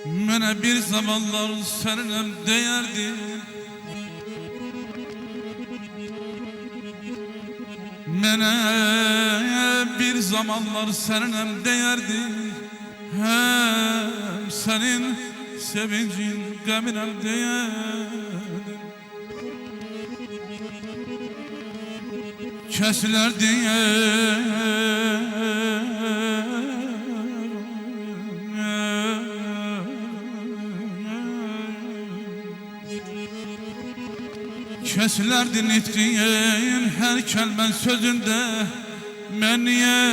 Mene bir zamanlar seninle değerdi, mene bir zamanlar seninle değerdi. Hem senin sevincin gamine değerdi. Kesiler diye kesilerdi nitkiyen her kelmen sözünde. Men niye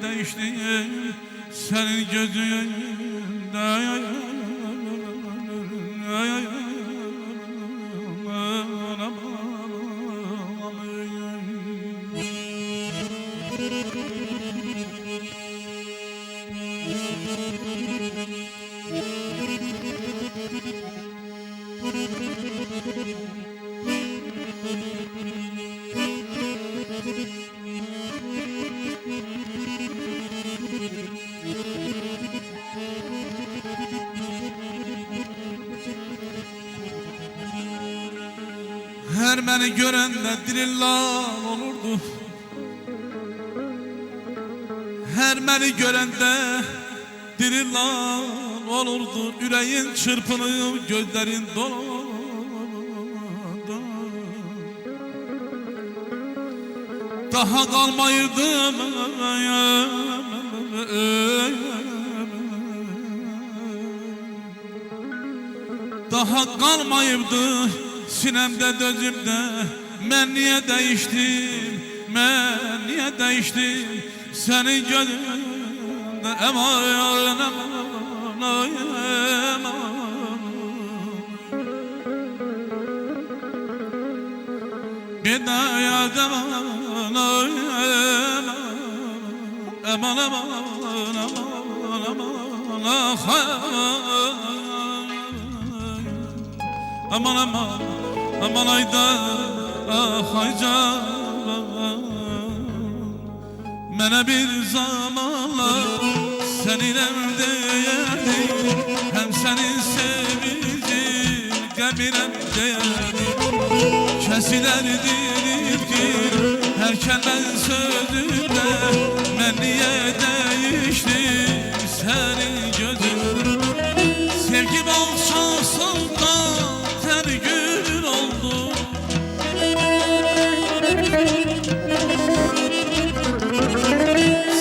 değiştim senin gözünde. Her beni gören de dilim lal olurdu. Her beni gören de dilim lal olurdu. Yüreğin çırpınıyor, gözlerin dolu. Daha kalmayırdım, daha kalmayırdı sinemde dözümde. Men niye değiştim, men niye değiştim senin gözünde. Eman eman eman, bir daha yardım aman aman aman aman aman ayda hayca. Mene bir zamanlar senin evdeydi, hem senin sevincin kabinem değerdi. Kesilerdi nitkin her kelmen sözünde. Men niye değiştim senin gözünde. Sevgi boğuşasında ter gül oldu.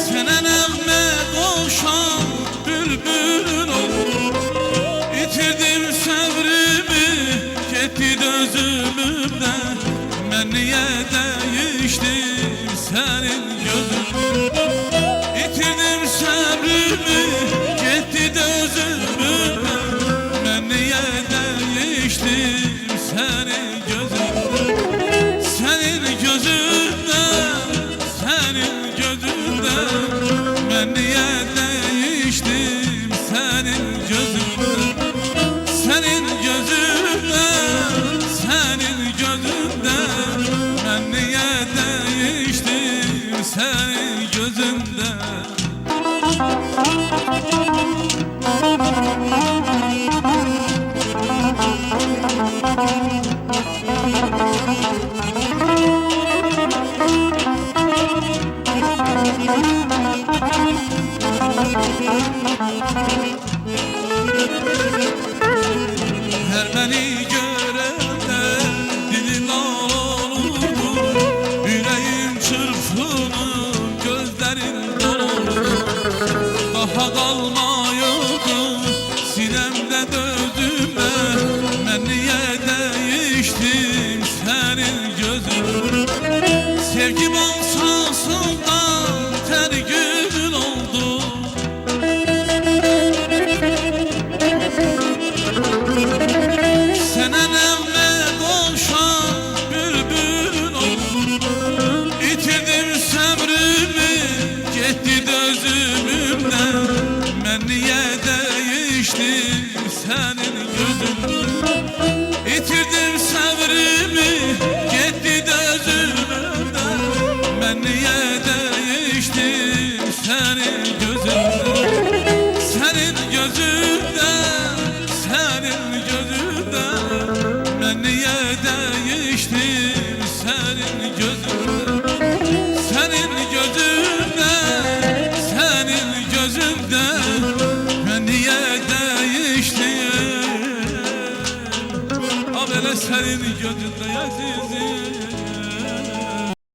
Sana nağme koşan bülbül oldu. İtirdim sabrımı, gitti gözümden. Men niye değiştim senin gözünde. İtirdim sabrımı, gitti gözümden. Men niye değiştim senin gözünde. Senin gözünde, senin gözünde. Men niye değiştim senin gözünde. Senin gözünde, senin gözünde. Men niye değiştim senin gözünde. Thank you.